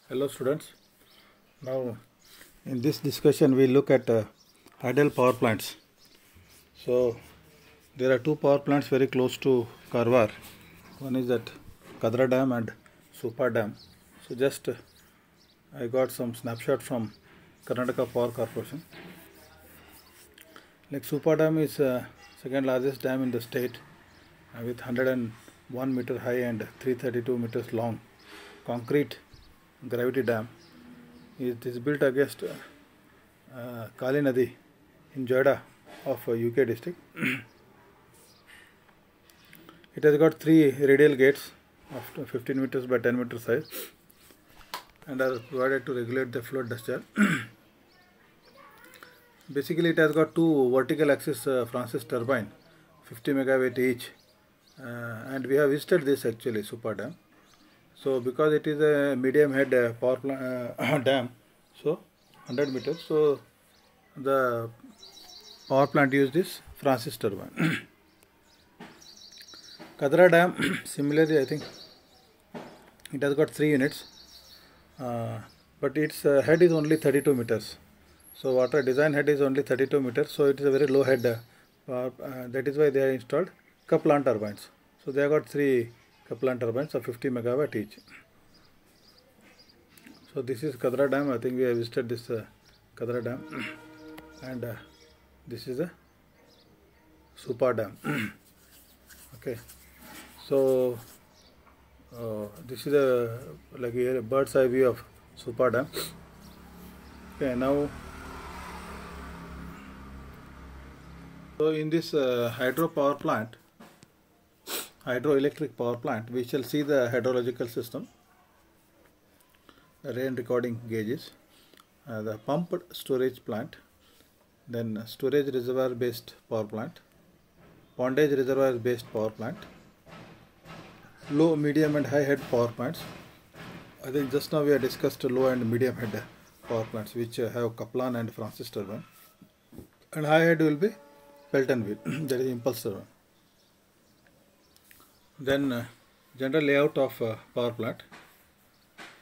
Hello students. Now in this discussion we look at idle power plants. So there are two power plants very close to Karwar. One is at Kadra Dam and Supa Dam. So just I got some snapshot from Karnataka Power Corporation. Like Supa Dam is second largest dam in the state with 101 meter high and 332 meters long concrete gravity dam. It is built against Kali Nadi in Joida of UK district. It has got 3 radial gates of 15 meters by 10 meters size and are provided to regulate the flood discharge. Basically, it has got 2 vertical axis Francis turbine, 50 megawatt each, and we have visited this actually Supa Dam. So because it is a medium head power dam, so 100 meters, so the power plant used this Francis turbine. Kadra Dam, similarly I think it has got 3 units, but its head is only 32 meters. So water design head is only 32 meters, so it is a very low head. That is why they have installed Kaplan turbines. So they have got 3 Kaplan turbines of 50 megawatt each. So this is Kadra Dam. I think we have visited this Kadra Dam, and this is the Supa Dam. Okay, so this is a bird's eye view of Supa Dam. Okay, now so in this hydroelectric power plant, we shall see the hydrological system, rain recording gauges, the pumped storage plant, then storage reservoir based power plant, pondage reservoir based power plant, low, medium and high head power plants. I think just now we have discussed low and medium head power plants which have Kaplan and Francis turbine, and high head will be Pelton wheel, that is impulse turbine. Then general layout of power plant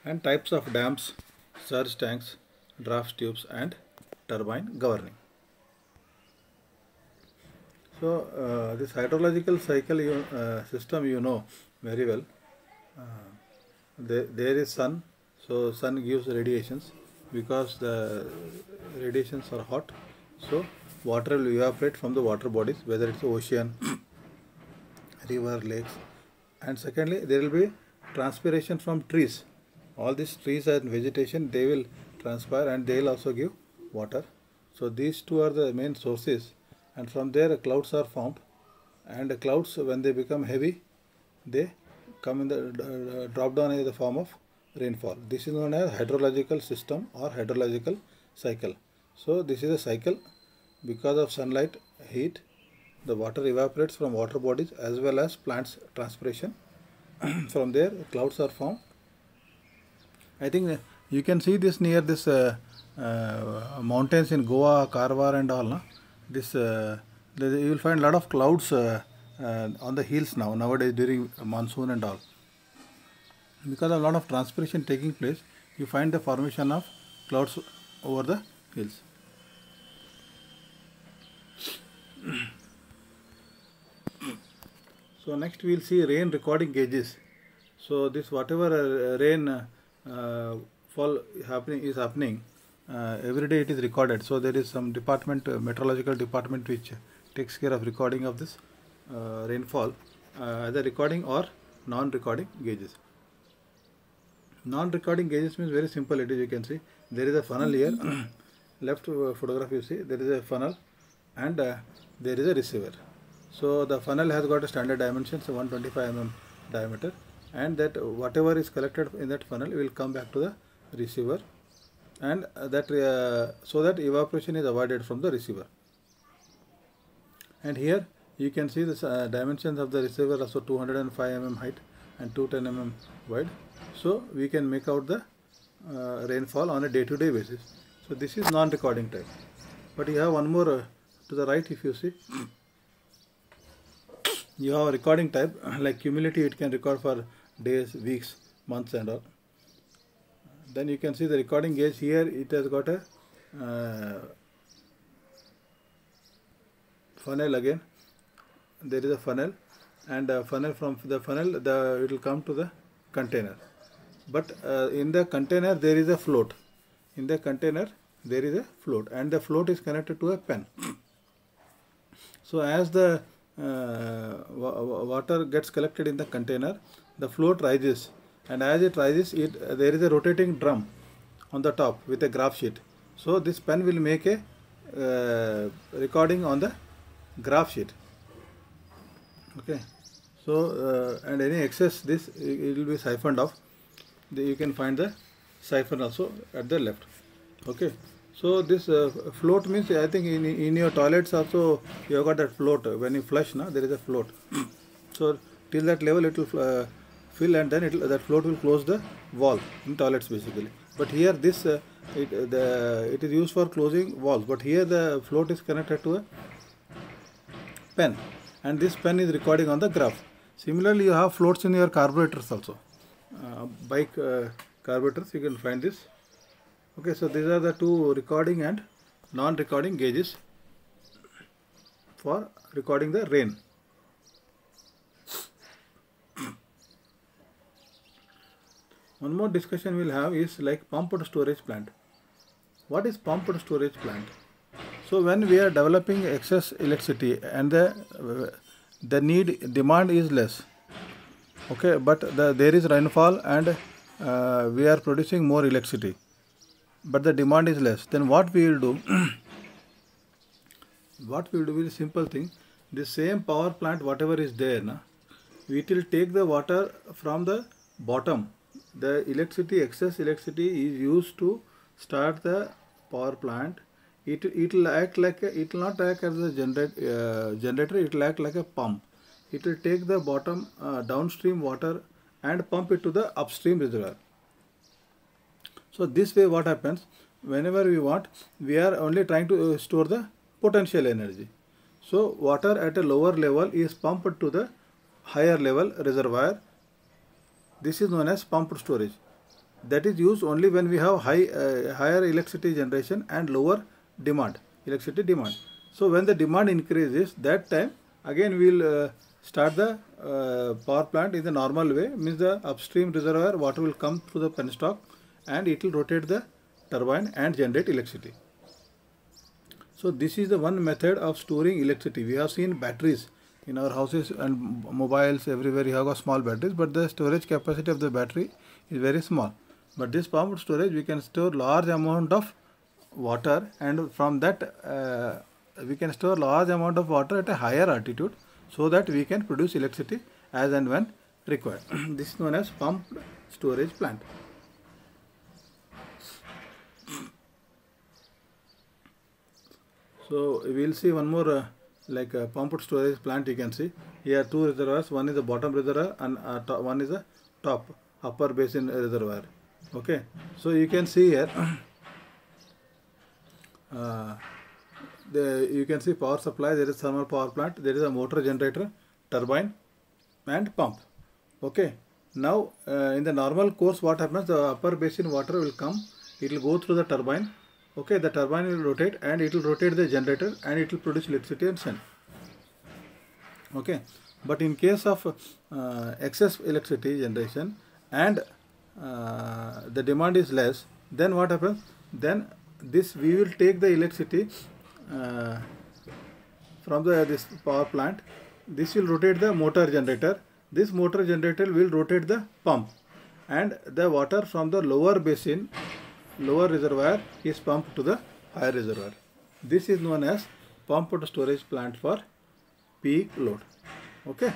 and types of dams, surge tanks, draft tubes and turbine governing. So this hydrological cycle system you know very well. There is sun, so sun gives radiations. Because the radiations are hot, so water will evaporate from the water bodies, whether it's ocean, river, lakes. And secondly, there will be transpiration from trees. All these trees and vegetation, they will transpire and they will also give water. So these two are the main sources, and from there clouds are formed, and the clouds, when they become heavy, they come in the drop down in the form of rainfall. This is known as hydrological system or hydrological cycle. So this is a cycle. Because of sunlight, heat, the water evaporates from water bodies as well as plants transpiration. From there clouds are formed. I think you can see this near this mountains in Goa, Karwar and all. This you will find a lot of clouds on the hills nowadays during monsoon and all. Because of a lot of transpiration taking place, you find the formation of clouds over the hills. So next we will see rain recording gauges. So this whatever rain fall is happening, every day it is recorded. So there is some department, meteorological department, which takes care of recording of this rainfall, either recording or non-recording gauges. Non-recording gauges means very simple. It is, you can see there is a funnel here. Left photograph you see there is a funnel and there is a receiver. So the funnel has got a standard dimensions 125 mm diameter, and that whatever is collected in that funnel will come back to the receiver, and that so that evaporation is avoided from the receiver. And here you can see the dimensions of the receiver, also 205 mm height and 210 mm wide. So we can make out the rainfall on a day-to-day basis. So this is non-recording type. But you have one more to the right. If you see, you have a recording type like cumulative. It can record for days, weeks, months and all. Then you can see the recording gauge here. It has got a funnel again. There is a funnel, and funnel from the funnel it will come to the container. But in the container there is a float. In the container there is a float, and the float is connected to a pen. So as the water gets collected in the container, the float rises, and as it rises, there is a rotating drum on the top with a graph sheet. So this pen will make a recording on the graph sheet. Okay. So and any excess, it will be siphoned off. You can find the siphon also at the left. Okay. So this float means, I think in your toilets also you have got that float. When you flush, now there is a float. So till that level it will fill, and then that float will close the valve in toilets basically. But here this it is used for closing valves. But here the float is connected to a pen, and this pen is recording on the graph. Similarly, you have floats in your carburetors also. Bike carburetors, you can find this. Okay, so these are the two recording and non-recording gauges for recording the rain. One more discussion we'll have is like pumped storage plant. What is pumped storage plant? So when we are developing excess electricity and the demand is less, okay, but there is rainfall and we are producing more electricity, but the demand is less, then what we will do? What we will do is a simple thing. The same power plant, whatever is there, it will take the water from the bottom. The excess electricity is used to start the power plant. It will act like it will not act as a generator. It will act like a pump. It will take the bottom downstream water and pump it to the upstream reservoir. So this way what happens, whenever we want, we are only trying to store the potential energy. So water at a lower level is pumped to the higher level reservoir. This is known as pumped storage. That is used only when we have higher electricity generation and lower electricity demand. So when the demand increases, that time again we will start the power plant in the normal way. Means the upstream reservoir water will come through the penstock, and it will rotate the turbine and generate electricity. So this is the one method of storing electricity. We have seen batteries in our houses and mobiles, everywhere you have got small batteries, but the storage capacity of the battery is very small. But this pumped storage, we can store large amount of water, and from that we can store large amount of water at a higher altitude, so that we can produce electricity as and when required. This is known as pumped storage plant. So we will see one more like a pumped storage plant. You can see here two reservoirs. One is the bottom reservoir and one is the top upper basin reservoir. Okay, so you can see here you can see power supply. There is thermal power plant. There is a motor generator, turbine, and pump. Okay, now in the normal course, what happens? The upper basin water will come. It will go through the turbine. Okay, the turbine will rotate, and it will rotate the generator, and it will produce electricity and send. Okay, but in case of excess electricity generation and the demand is less, then what happens? Then we will take the electricity from this power plant. This will rotate the motor generator. This motor generator will rotate the pump, and the water from the lower reservoir is pumped to the higher reservoir. This is known as pumped storage plant for peak load. Okay.